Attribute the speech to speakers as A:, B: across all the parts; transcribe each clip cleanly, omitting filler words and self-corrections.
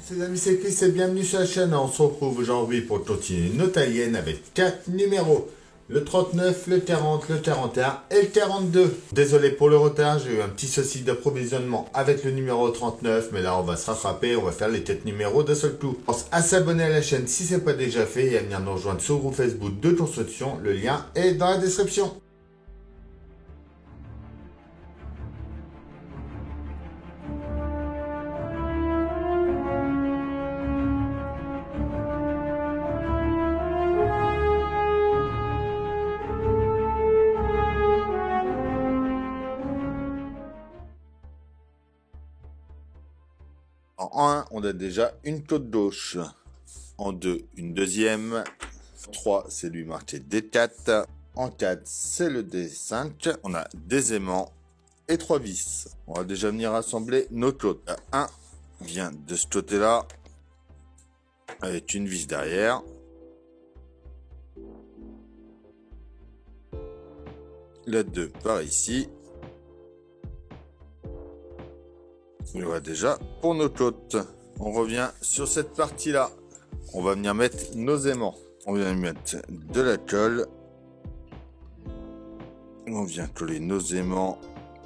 A: Ses amis, c'est Chris et bienvenue sur la chaîne. On se retrouve aujourd'hui pour continuer une italienne avec 4 numéros. Le 39, le 40, le 41 et le 42. Désolé pour le retard, j'ai eu un petit souci d'approvisionnement avec le numéro 39, mais là on va se rattraper, on va faire les 4 numéros d'un seul coup. Pense à s'abonner à la chaîne si ce n'est pas déjà fait et à venir nous rejoindre sur le groupe Facebook de construction. Le lien est dans la description. En 1, on a déjà une côte gauche. En 2, une deuxième. 3, c'est lui marqué D4. En 4, c'est le D5. On a des aimants et 3 vis. On va déjà venir assembler nos côtes. 1 vient de ce côté-là, avec une vis derrière. La 2 par ici. Et voilà déjà pour nos côtes. On revient sur cette partie-là. On va venir mettre nos aimants. On vient mettre de la colle. On vient coller nos aimants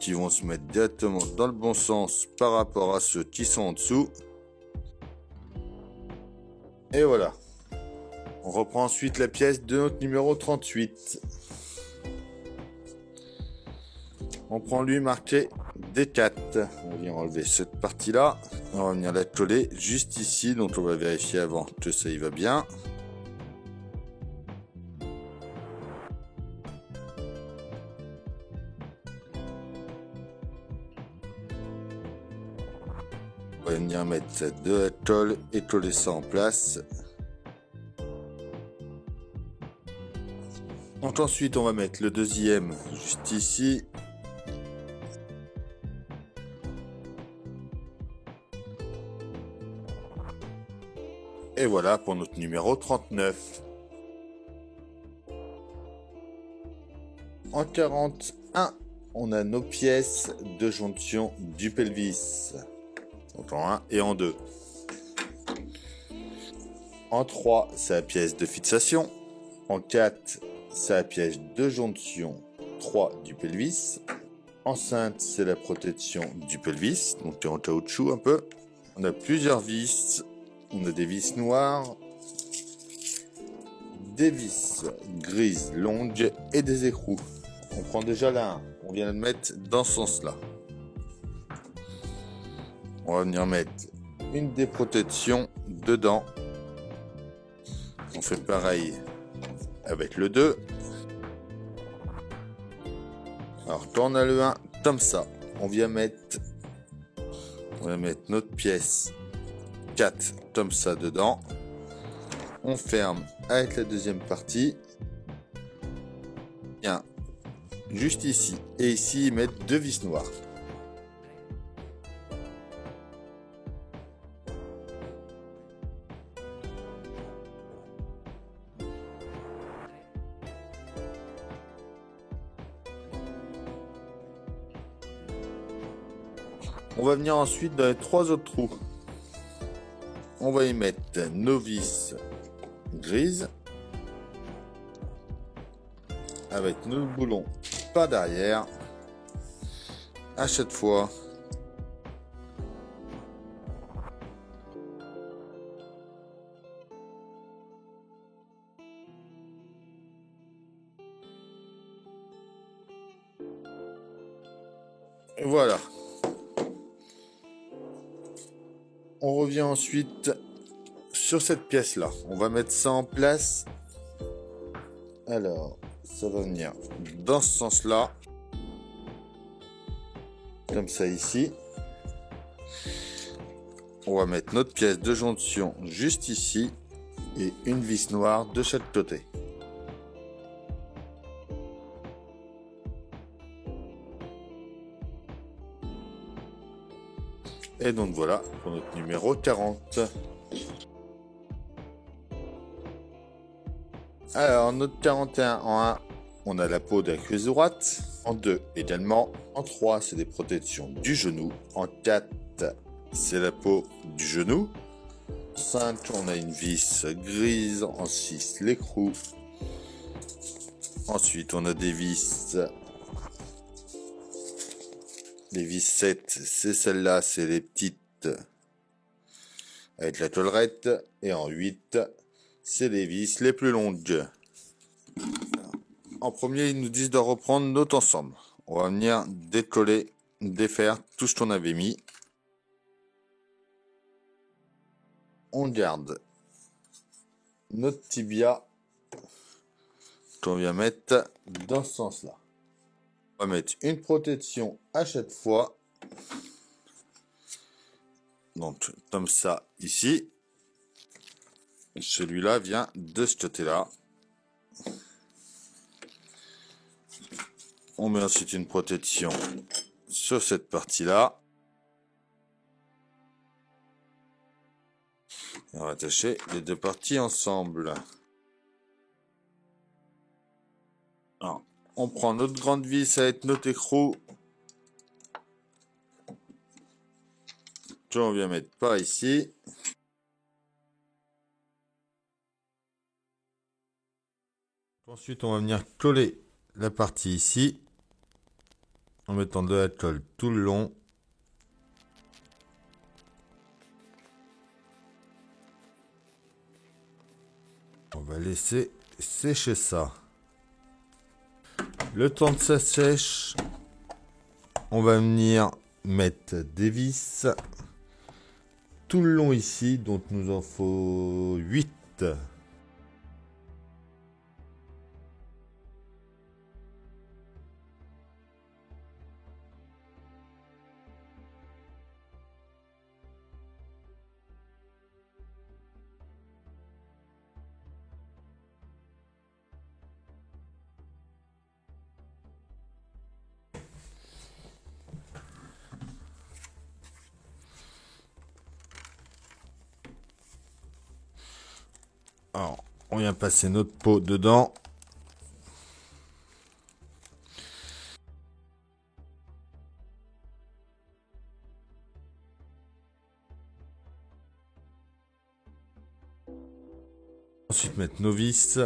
A: qui vont se mettre directement dans le bon sens par rapport à ceux qui sont en dessous. Et voilà. On reprend ensuite la pièce de notre numéro 38. On prend lui marqué D4. On vient enlever cette partie-là. On va venir la coller juste ici. Donc on va vérifier avant que ça y va bien. On va venir mettre de la colle et coller ça en place. Donc ensuite on va mettre le deuxième juste ici. Et voilà pour notre numéro 39. En 41, on a nos pièces de jonction du pelvis. Donc en 1 et en 2. En 3, c'est la pièce de fixation. En 4, c'est la pièce de jonction 3 du pelvis. En 5, c'est la protection du pelvis, donc en caoutchouc un peu. On a plusieurs vis. On a des vis noires, des vis grises longues et des écrous. On prend déjà là, on vient le mettre dans ce sens-là. On va venir mettre une des protections dedans. On fait pareil avec le 2. Alors quand on a le 1 comme ça, on va mettre notre pièce 4 comme ça dedans. On ferme avec la deuxième partie. Bien, juste ici et ici mettre 2 vis noires. On va venir ensuite dans les 3 autres trous. On va y mettre nos vis grises avec nos boulons pas derrière à chaque fois. Et voilà. On revient ensuite sur cette pièce là. On va mettre ça en place. Alors, ça va venir dans ce sens là. Comme ça ici. On va mettre notre pièce de jonction juste ici. Et une vis noire de chaque côté. Et donc voilà pour notre numéro 40. Alors notre 41 en 1, on a la peau de la cuisse droite. En 2 également. En 3, c'est des protections du genou. En 4, c'est la peau du genou. 5, on a une vis grise. En 6, l'écrou. Ensuite, on a des vis. Les vis 7, c'est celle-là, c'est les petites avec la collerette. Et en 8, c'est les vis les plus longues. En premier, ils nous disent de reprendre notre ensemble. On va venir décoller, défaire tout ce qu'on avait mis. On garde notre tibia qu'on vient mettre dans ce sens-là. On va mettre une protection à chaque fois. Donc, comme ça, ici. Celui-là vient de ce côté-là. On met ensuite une protection sur cette partie-là. On va attacher les deux parties ensemble. Alors, on prend notre grande vis avec notre écrou. On vient mettre par ici. Ensuite, on va venir coller la partie ici. En mettant de la colle tout le long. On va laisser sécher ça. Le temps que ça sèche, on va venir mettre des vis tout le long ici, donc nous en faut 8. Alors, on vient passer notre peau dedans. Ensuite, mettre nos vis.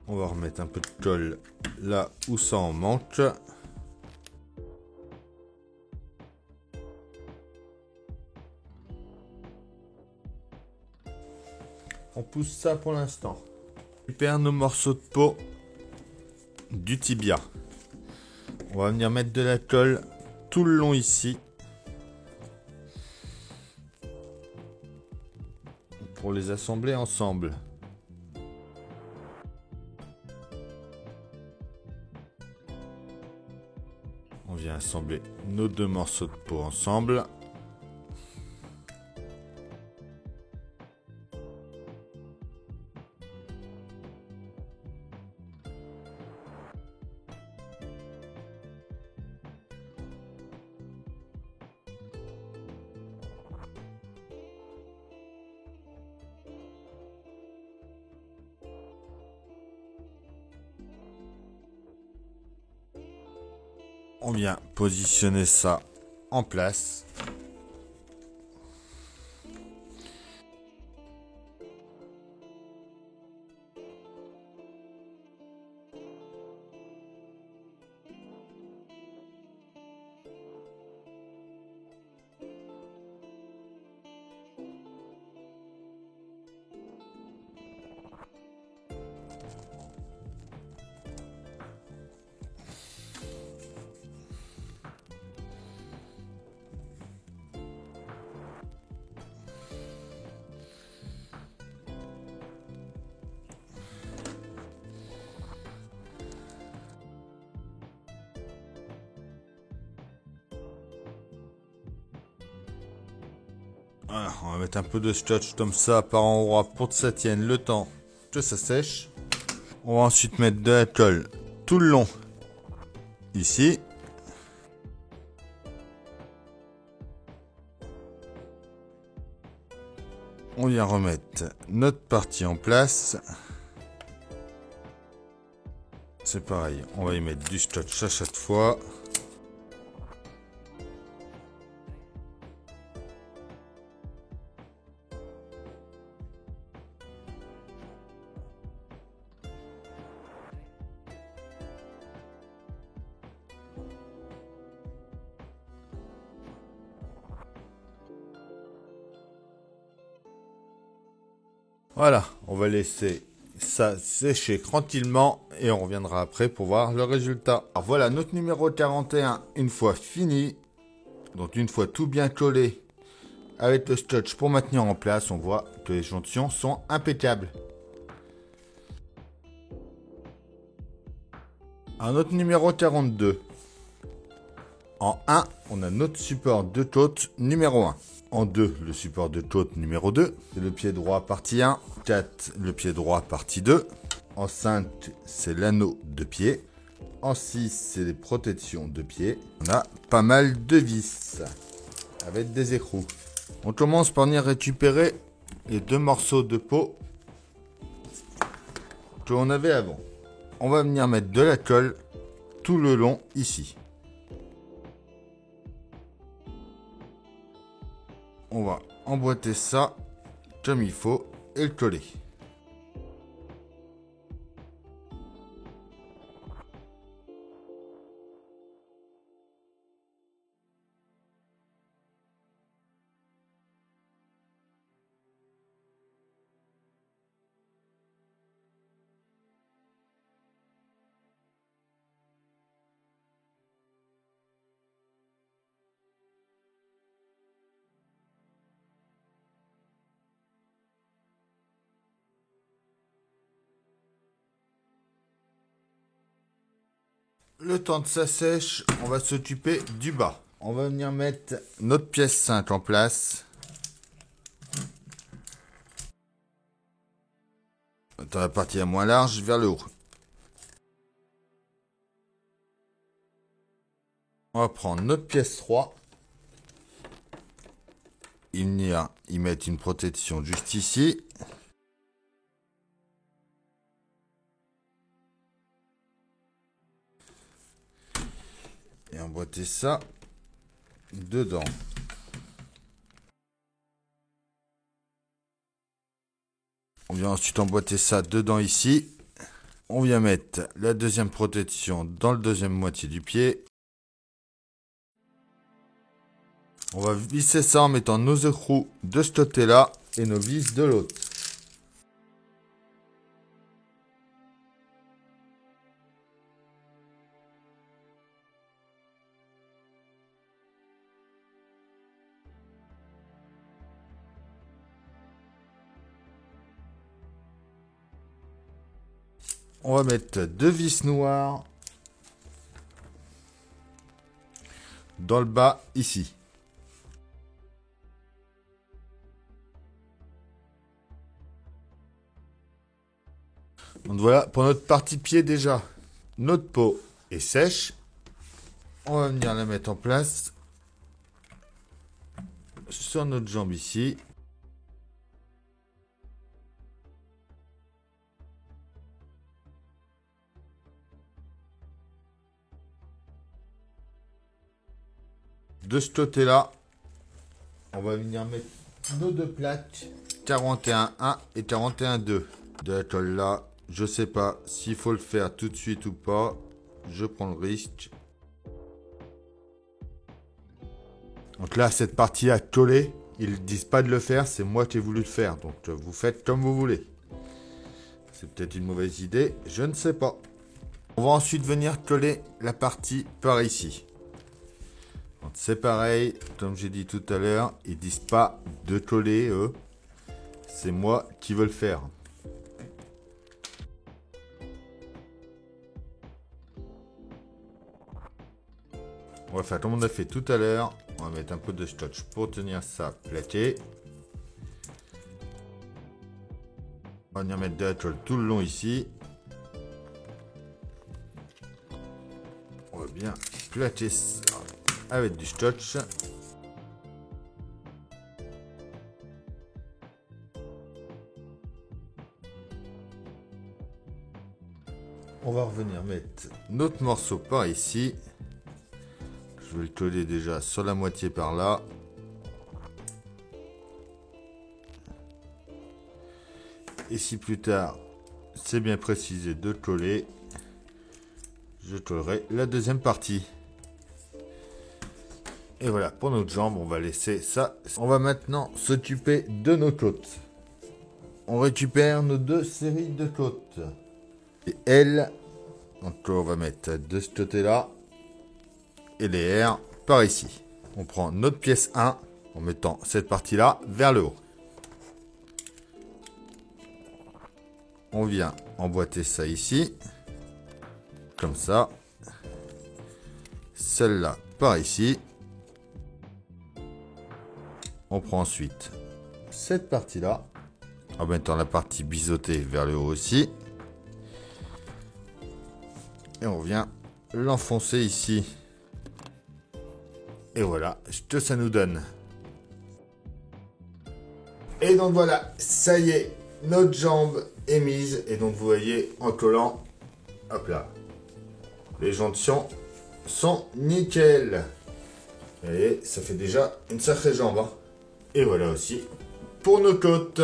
A: On va remettre un peu de colle là où ça en manque. On pousse ça pour l'instant. On perd nos morceaux de peau du tibia. On va venir mettre de la colle tout le long ici. Pour les assembler ensemble. On vient assembler nos deux morceaux de peau ensemble. On vient positionner ça en place. Voilà, on va mettre un peu de scotch comme ça par endroit pour que ça tienne le temps que ça sèche. On va ensuite mettre de la colle tout le long ici. On vient remettre notre partie en place. C'est pareil, on va y mettre du scotch à chaque fois. Voilà, on va laisser ça sécher tranquillement et on reviendra après pour voir le résultat. Alors voilà notre numéro 41 une fois fini. Donc une fois tout bien collé avec le scotch pour maintenir en place, on voit que les joncions sont impeccables. Alors notre numéro 42. En 1, on a notre support de côte numéro 1. En 2, le support de côte numéro 2. C'est le pied droit partie 1. 4, le pied droit partie 2. En 5, c'est l'anneau de pied. En 6, c'est les protections de pied. On a pas mal de vis avec des écrous. On commence par venir récupérer les 2 morceaux de peau que l'on avait avant. On va venir mettre de la colle tout le long ici. On va emboîter ça comme il faut et le coller. Le temps que ça sèche, on va s'occuper du bas. On va venir mettre notre pièce 5 en place. Dans la partie la moins large vers le haut. On va prendre notre pièce 3. Venir y mettre une protection juste ici. Et emboîter ça dedans. On vient ensuite emboîter ça dedans ici. On vient mettre la deuxième protection dans le deuxième moitié du pied. On va visser ça en mettant nos écrous de ce côté-là et nos vis de l'autre. On va mettre 2 vis noires dans le bas ici. Donc voilà pour notre partie pied déjà. Notre peau est sèche. On va venir la mettre en place sur notre jambe ici. De ce côté-là, on va venir mettre nos 2 plaques 41.1 et 41.2. De la colle là, je sais pas s'il faut le faire tout de suite ou pas. Je prends le risque. Donc là, cette partie à coller, ils disent pas de le faire, c'est moi qui ai voulu le faire. Donc vous faites comme vous voulez. C'est peut-être une mauvaise idée, je ne sais pas. On va ensuite venir coller la partie par ici. C'est pareil, comme j'ai dit tout à l'heure, ils disent pas de coller, eux. C'est moi qui veux le faire. On va faire comme on a fait tout à l'heure. On va mettre un peu de scotch pour tenir ça plaqué. On va venir mettre de la colle tout le long ici. On va bien plaquer ça avec du scotch. on va revenir mettre notre morceau par ici. Je vais le coller déjà sur la moitié par là. Et si plus tard, c'est bien précisé de coller, je collerai la deuxième partie. Et voilà, pour notre jambe, on va laisser ça. On va maintenant s'occuper de nos côtes. On récupère nos deux séries de côtes. Et L, donc on va mettre de ce côté-là. Et les R par ici. On prend notre pièce 1 en mettant cette partie-là vers le haut. On vient emboîter ça ici. Comme ça. Celle-là par ici. On prend ensuite cette partie-là, en mettant la partie biseautée vers le haut aussi. Et on vient l'enfoncer ici. Et voilà ce que ça nous donne. Et donc voilà, ça y est, notre jambe est mise. Et donc vous voyez, en collant, hop là, les jonctions sont nickel. Et ça fait déjà une sacrée jambe, hein. Et voilà aussi pour nos côtes.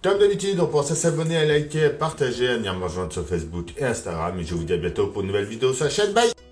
A: Comme d'habitude, on pense à s'abonner, à liker, à partager, à venir me rejoindre sur Facebook et Instagram. Et je vous dis à bientôt pour une nouvelle vidéo sur la chaîne. Bye!